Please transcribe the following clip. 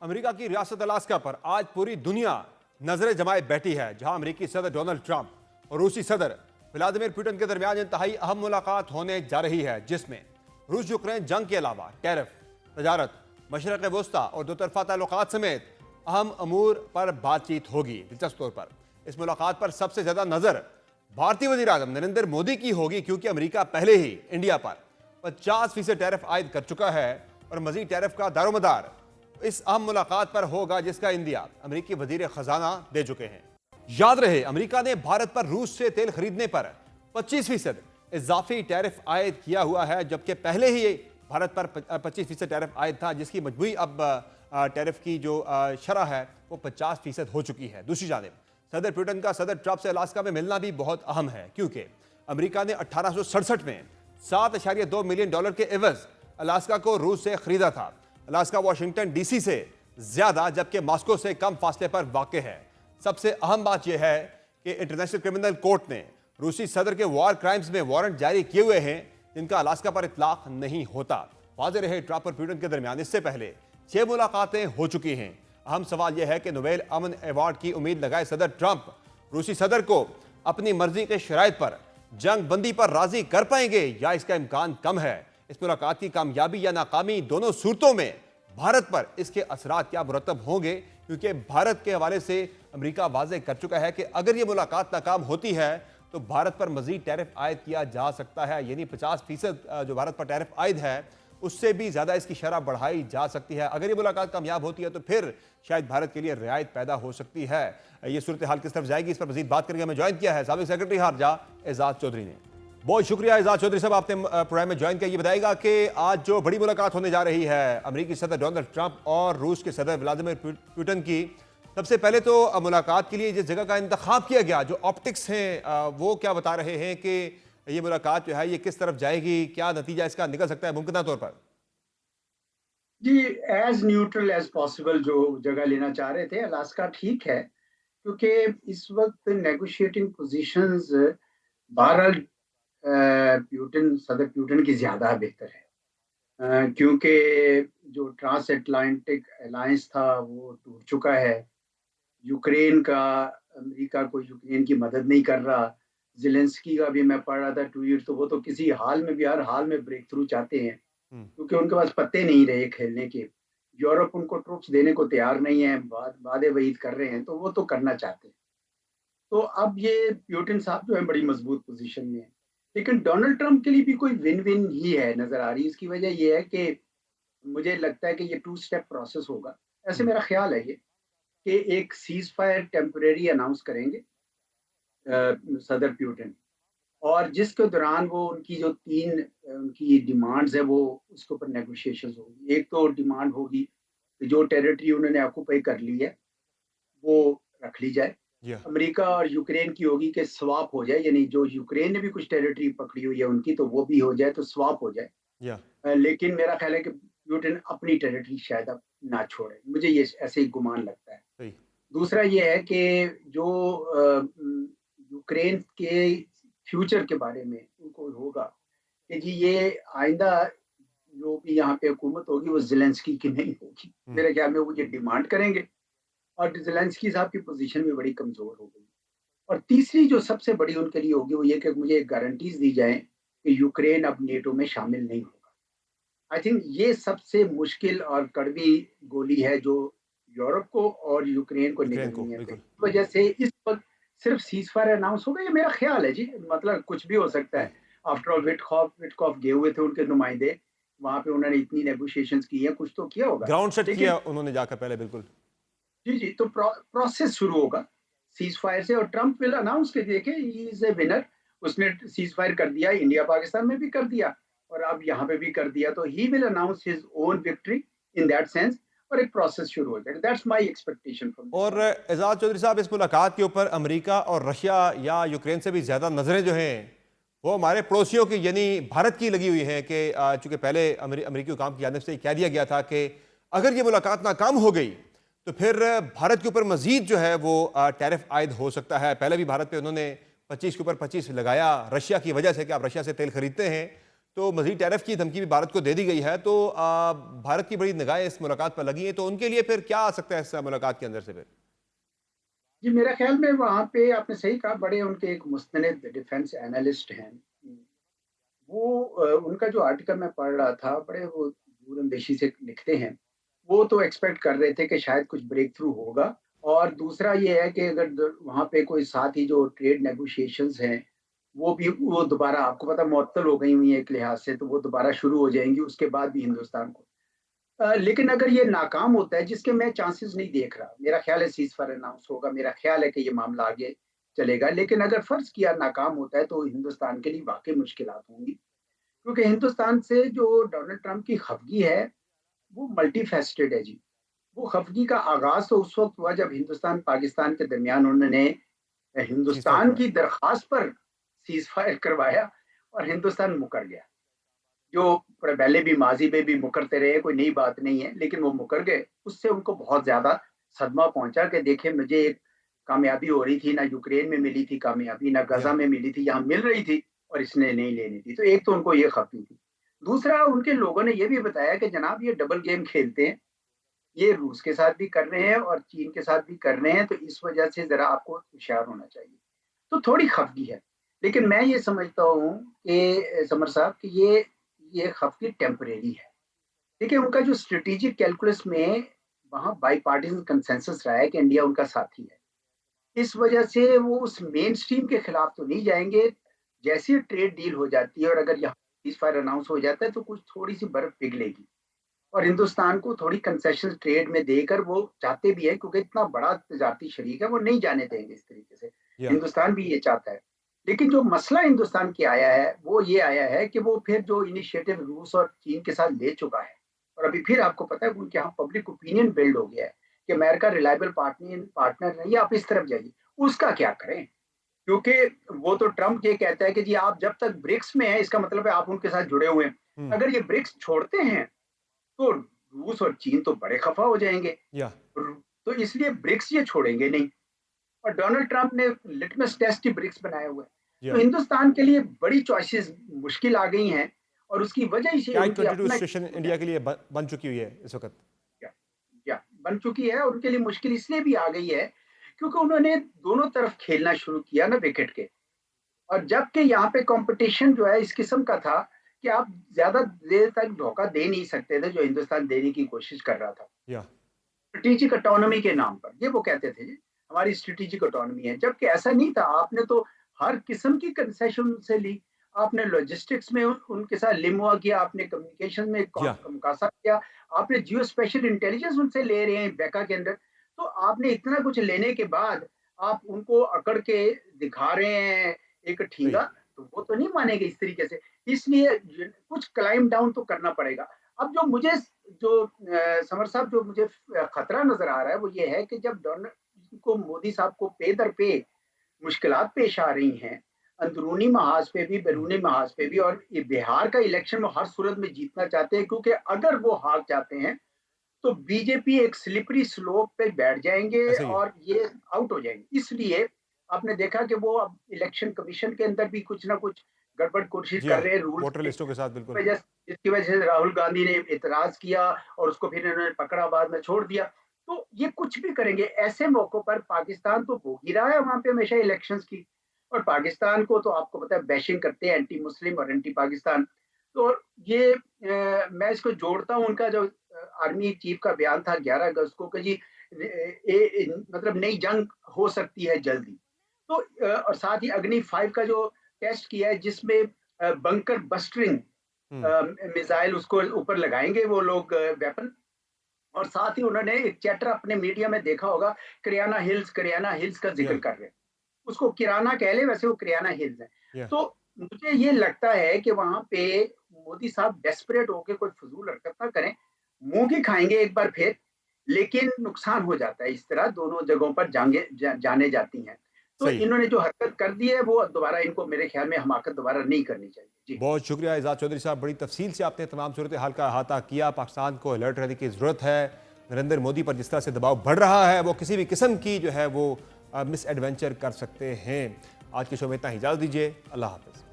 America की रियासत Alaska पर आज पूरी दुनिया नजरें जमाए बैठी है, जहां अमेरिकी सदर डोनाल्ड ट्रंप और रूसी सदर व्लादिमीर पुतिन के दरमियान इंतहाई अहम मुलाकात होने जा रही है, जिसमें रूस यूक्रेन जंग के अलावा टैरिफ, तजारत, मशरक़ वस्ता और दोतरफा ताल्लुकात समेत अहम अमूर पर बातचीत होगी। दिलचस्प तौर पर इस मुलाकात पर सबसे ज्यादा नजर भारतीय वज़ीर आज़म नरेंद्र मोदी की होगी, क्योंकि अमेरिका पहले ही इंडिया पर 50% टैरिफ आयद कर चुका है और मजीद टैरिफ का दारोमदार इस अहम मुलाकात पर होगा, जिसका इंदिया अमेरिकी वजीर खजाना दे चुके हैं। याद रहे, अमेरिका ने भारत पर रूस से तेल खरीदने पर 25% इजाफी टैरिफ आयद किया हुआ है, जबकि पहले ही भारत पर 25% टैरिफ आयद था, जिसकी मजमूई अब टैरिफ की जो शरह है वो 50% हो चुकी है। दूसरी जानिब सदर पुतिन का सदर ट्रंप से अलास्का में मिलना भी बहुत अहम है, क्योंकि अमेरिका ने 1867 में $7.2 मिलियन के एवज अलास्का को रूस से खरीदा था। अलास्का वाशिंगटन डीसी से ज्यादा, जबकि मॉस्को से कम फासले पर वाक़ है। सबसे अहम बात यह है कि इंटरनेशनल क्रिमिनल कोर्ट ने रूसी सदर के वॉर क्राइम्स में वारंट जारी किए हुए हैं, जिनका अलास्का पर इतलाक नहीं होता। वाज़ेह रहे, ट्रंप और पुतिन के दरमियान इससे पहले 6 मुलाकातें हो चुकी हैं। अहम सवाल यह है कि नोबेल अमन अवार्ड की उम्मीद लगाए सदर ट्रंप रूसी सदर को अपनी मर्जी के शराइत पर जंग बंदी पर राजी कर पाएंगे या इसका इम्कान कम है। इस मुलाकात की कामयाबी या नाकामी दोनों सूरतों में भारत पर इसके असरात क्या मुरतब होंगे, क्योंकि भारत के हवाले से अमेरिका वाज़ेह कर चुका है कि अगर ये मुलाकात नाकाम होती है तो भारत पर मजीद टैरिफ आयद किया जा सकता है, यानी 50% जो भारत पर टैरिफ आयद है उससे भी ज़्यादा इसकी शरह बढ़ाई जा सकती है। अगर ये मुलाकात कामयाब होती है तो फिर शायद भारत के लिए रियायत पैदा हो सकती है। ये सूरत हाल किस तरफ जाएगी, इस पर मजीद बात करके हमें ज्वाइन किया है साबिक सेक्रेटरी खारजा एजाज चौधरी ने। बहुत शुक्रिया एजाज चौधरी साहब, आपने प्रोग्राम में ज्वाइन किया। ये बताएगा कि आज जो बड़ी मुलाकात होने जा रही है अमेरिकी सदर डोनाल्ड ट्रंप और रूस के सदर व्लादिमीर पुतिन की, सबसे पहले तो मुलाकात के लिए जिस जगह का इंतखाब किया गया, जो ऑप्टिक्स हैं वो क्या बता रहे हैं कि ये मुलाकात जो है ये किस तरफ जाएगी, क्या नतीजा इसका निकल सकता है मुमकिन तौर पर? जी, एज न्यूट्रल एज पॉसिबल जो जगह लेना चाह रहे थे, अलास्का ठीक है, क्योंकि इस वक्त नेगोशिएटिंग पोजीशंस बहरहाल सदर प्यूटन की ज़्यादा बेहतर है, क्योंकि जो ट्रांस अटलांटिक अलायंस था वो टूट चुका है। यूक्रेन का अमेरिका को यूक्रेन की मदद नहीं कर रहा। ज़ेलेंस्की का भी मैं पढ़ रहा था ट्वीट, तो वो तो किसी हाल में भी हर हाल में ब्रेक थ्रू चाहते हैं, क्योंकि उनके पास पत्ते नहीं रहे खेलने के। यूरोप उनको ट्रूप्स देने को तैयार नहीं है, वादे वईद कर रहे हैं, तो वो तो करना चाहते हैं। तो अब ये पुतिन साहब जो है बड़ी मजबूत पोजीशन में है, लेकिन डोनाल्ड ट्रंप के लिए भी कोई विन विन ही है नजर आ रही है। इसकी वजह ये है कि मुझे लगता है कि ये 2 स्टेप प्रोसेस होगा। ऐसे मेरा ख्याल है ये कि एक सीज फायर टेम्परेरी अनाउंस करेंगे सदर पुतिन, और जिसके दौरान वो उनकी जो 3 उनकी डिमांड्स है वो उसके ऊपर नेगोशिएशंस होगी। एक तो डिमांड होगी कि जो टेरिटरी उन्होंने ऑक्यूपाई कर ली है वो रख ली जाए। अमेरिका और यूक्रेन की होगी कि स्वाप हो जाए, यानी जो यूक्रेन ने भी कुछ टेरिटरी पकड़ी हुई है उनकी, तो वो भी हो जाए, तो स्वाप हो जाए। लेकिन मेरा ख्याल है कि पुतिन अपनी टेरिटरी शायद अब ना छोड़े, मुझे ये ऐसे ही गुमान लगता है। दूसरा ये है कि जो यूक्रेन के फ्यूचर के बारे में उनको होगा कि जी ये आइंदा जो भी यहाँ पे हुकूमत होगी वो ज़ेलेंस्की की नहीं होगी। मेरे ख्याल में वो ये डिमांड करेंगे, और ज़ेलेंस्की साहब की पोजीशन भी बड़ी कमज़ोर हो गई। और तीसरी जो सबसे बड़ी उनके लिए होगी वो ये कि मुझे गारंटीज़ दी जाएँ कि यूक्रेन अब नेटो में शामिल नहीं होगा। आई थिंक ये सबसे मुश्किल और कड़वी गोली है जो यूरोप को और यूक्रेन को निगलनी है। इस वजह से इस वक्त सिर्फ सीज फायर अनाउंस होगा, ये मेरा ख्याल है जी, मतलब कुछ भी हो सकता है। आफ्टर ऑल विटकॉफ गए हुए थे उनके नुमाइंदे, वहाँ पे उन्होंने इतनी नेगोशिएशंस की है, कुछ तो किया होगा। ग्राउंड सेट किया उन्होंने जाकर पहले, बिल्कुल। जी, तो प्रोसेस शुरू होगा सीज फायर से, और ट्रंप विल अनाउंस के देखिए ही इज ए विनर। उसने सीज फायर कर दिया, इंडिया पाकिस्तान में भी कर दिया और अब यहाँ पे भी कर दिया, तो he will announce his own victory in that sense, और एक प्रोसेस शुरू हो जाएगा। That's my expectation from. और एजाज चौधरी साहब, इस मुलाकात के ऊपर अमेरिका और रशिया या यूक्रेन से भी ज्यादा नजरें जो हैं वो हमारे पड़ोसियों की यानी भारत की लगी हुई हैं कि चूंकि पहले अमेरिकी हुकाम की जानिब से कह दिया गया था कि अगर ये मुलाकात नाकाम हो गई तो फिर भारत के ऊपर मजीद जो है वो टैरिफ आयद हो सकता है। पहले भी भारत पे उन्होंने 25 के ऊपर 25 लगाया रशिया की वजह से कि आप रशिया से तेल खरीदते हैं, तो मजीद टैरिफ की धमकी भी भारत को दे दी गई है, तो भारत की बड़ी निगाहें इस मुलाकात पर लगी हैं, तो उनके लिए फिर क्या आ सकता है इस मुलाकात के अंदर से फिर? जी, मेरा ख्याल में वहाँ पे आपने सही कहा, बड़े उनके एक मुस्तनद डिफेंस एनालिस्ट हैं। वो उनका जो आर्टिकल मैं पढ़ रहा था, बड़े वो दूरंदेशी से लिखते हैं। वो तो एक्सपेक्ट कर रहे थे कि शायद कुछ ब्रेक थ्रू होगा, और दूसरा ये है कि अगर वहाँ पे कोई साथ ही जो ट्रेड नेगोशिएशंस हैं, वो दोबारा आपको पता है मुअत्तल हो गई हुई है एक लिहाज से, तो वो दोबारा शुरू हो जाएंगी उसके बाद भी हिंदुस्तान को। लेकिन अगर ये नाकाम होता है, जिसके मैं चांसेस नहीं देख रहा, मेरा ख्याल है सीज फायर अनाउंस होगा, मेरा ख्याल है कि ये मामला आगे चलेगा, लेकिन अगर फर्ज किया नाकाम होता है तो हिंदुस्तान के लिए वाकई मुश्किलात होंगी, क्योंकि हिंदुस्तान से जो डोनाल्ड ट्रंप की खफगी है वो मल्टी फेस्टेड है जी। वो खफगी का आगाज तो उस वक्त हुआ जब हिंदुस्तान पाकिस्तान के दरमियान उन्होंने सीज फायर हिंदुस्तान करवाया। की दरखास्त पर सीज फायर करवाया और हिंदुस्तान मुकर गया। जो पहले भी माजी में भी मुकरते रहे, कोई नई बात नहीं है, लेकिन वो मुकर गए। उससे उनको बहुत ज्यादा सदमा पहुंचा कि देखिए मुझे एक कामयाबी हो रही थी, ना यूक्रेन में मिली थी कामयाबी, ना या गजा में मिली थी, यहाँ मिल रही थी और इसने नहीं लेनी थी। तो एक तो उनको ये खपी थी। दूसरा, उनके लोगों ने ये भी बताया कि जनाब ये डबल गेम खेलते हैं, ये रूस के साथ भी कर रहे हैं और चीन के साथ भी कर रहे हैं, तो इस वजह से जरा आपको होशियार होना चाहिए। तो थोड़ी खफगी है, लेकिन मैं ये समझता हूँ कि समर साहब कि ये खफगी टेम्परेरी है। देखिए उनका जो स्ट्रेटेजिक कैलकुलस में वहाँ बाईपार्टिसन कंसेंसस रहा है कि इंडिया उनका साथी है। इस वजह से वो उस मेन स्ट्रीम के खिलाफ तो नहीं जाएंगे। जैसी ट्रेड डील हो जाती है और अगर यहाँ सीज फायर अनाउंस हो जाता है तो कुछ थोड़ी सी बर्फ पिघलेगी और हिंदुस्तान को थोड़ी कंसेशन ट्रेड में देकर वो चाहते भी है, क्योंकि इतना बड़ा तजारती शरीक है, वो नहीं जाने देंगे इस तरीके से। या हिंदुस्तान भी ये चाहता है। लेकिन जो मसला हिंदुस्तान के आया है वो ये आया है कि वो फिर जो इनिशिएटिव रूस और चीन के साथ ले चुका है, और अभी फिर आपको पता है उनके यहाँ पब्लिक ओपिनियन बिल्ड हो गया है कि अमेरिका रिलायबल पार्टनर पार्टनर नहीं है, आप इस तरफ जाइए। उसका क्या करें, क्योंकि वो तो ट्रम्प ये कहता है कि जी आप जब तक ब्रिक्स में हैं इसका मतलब है आप उनके साथ जुड़े हुए हैं। हम्म। अगर ये ब्रिक्स छोड़ते हैं तो रूस और चीन तो बड़े खफा हो जाएंगे। या तो इसलिए ब्रिक्स ये छोड़ेंगे नहीं, और डोनाल्ड ट्रंप ने लिटमस टेस्ट ही ब्रिक्स बनाए हुए हैं। तो या हिंदुस्तान के लिए बड़ी चॉइसेस मुश्किल आ गई हैं, और उसकी वजह से क्या उनकी 22 अपना स्टेशन इंडिया के लिए बन चुकी हुई है इस वक्त? क्या क्या बन चुकी है, और उनके लिए मुश्किल इसलिए भी आ गई है क्योंकि उन्होंने दोनों तरफ खेलना शुरू किया ना विकेट के। और जबकि यहाँ पे कंपटीशन जो है इस किस्म का था कि आप ज्यादा देर तक धोखा दे नहीं सकते थे, जो हिंदुस्तान देने की कोशिश कर रहा था या स्ट्रेटेजिक ऑटोनॉमी के नाम पर। ये वो कहते थे जी हमारी स्ट्रेटेजिक ऑटोनॉमी है, जबकि ऐसा नहीं था। आपने तो हर किस्म की कंसेशन से ली। आपने लॉजिस्टिक्स में उनके साथ लिमुआ किया, आपने कम्युनिकेशन में या मुकासा किया, आपने जियो स्पेशल इंटेलिजेंस उनसे ले रहे हैं बेका के अंदर। तो आपने इतना कुछ लेने के बाद आप उनको अकड़ के दिखा रहे हैं एक सही। ठींगा, तो वो तो नहीं मानेंगे इस तरीके से। इसलिए कुछ क्लाइम डाउन तो करना पड़ेगा। अब जो मुझे जो समर साहब जो मुझे खतरा नजर आ रहा है वो ये है कि जब डोनाल्ड को मोदी साहब को पे दर पे मुश्किलात पेश आ रही हैं, अंदरूनी महाज पे भी बैरूनी महाज पे भी, और ये बिहार का इलेक्शन वो हर सूरत में जीतना चाहते हैं, क्योंकि अगर वो हार जाते हैं तो बीजेपी एक स्लिपरी स्लोप पे बैठ जाएंगे ऐसा ही है। और ये आउट हो जाएंगे। इसलिए आपने देखा कि वो अब इलेक्शन कमीशन के अंदर भी कुछ ना कुछ गड़बड़ कोशिश जी कर हाँ, रहे हैं रूल्स वोटर की लिस्टों के साथ बिल्कुल। वजह, जिसकी वजह से राहुल गांधी ने इतराज किया और उसको फिर इन्होंने पकड़ा, बाद में छोड़ दिया। तो ये कुछ भी करेंगे। ऐसे मौकों पर पाकिस्तान तो भोग ही रहा है वहां पे हमेशा इलेक्शंस की, और पाकिस्तान को तो आपको पता है बैशिंग करते हैं, एंटी मुस्लिम और एंटी पाकिस्तान। तो ये मैं इसको जोड़ता हूँ उनका जो आर्मी चीफ का बयान था 11 अगस्त को कि जी मतलब नई जंग हो सकती है जल्दी। तो और साथ ही अग्नि 5 का जो टेस्ट किया है जिसमें बंकर बस्टरिंग हम्म। मिसाइल उसको ऊपर लगाएंगे वो लोग वेपन। और साथ ही उन्होंने एक चैप्टर अपने मीडिया में देखा होगा, करियाना हिल्स का या जिक्र कर रहे हैं। उसको किराना कह ले, वैसे वो करियाना हिल्स है। या तो मुझे ये लगता है कि वहां पे मोदी साहब डेस्परेट होके कोई फजूल हरकत ना करें। मुंह की खाएंगे एक बार फिर, लेकिन नुकसान हो जाता है। इस तरह दोनों जगहों पर जाने जाती हैं। तो सही है। इन्होंने जो हरकत कर दी है वो दोबारा इनको मेरे ख्याल में हमाकत दोबारा नहीं करनी चाहिए जी। बहुत शुक्रिया एजाज चौधरी साहब, बड़ी तफसील से आपने तमाम सूरत हाल का अहाता किया। पाकिस्तान को अलर्ट रहने की ज़रूरत है। नरेंद्र मोदी पर जिस तरह से दबाव बढ़ रहा है वो किसी भी किस्म की जो है वो मिस एडवेंचर कर सकते हैं। आज के शो में इतना ही, इजाज़त दीजिए। अल्लाह हाफ़िज़।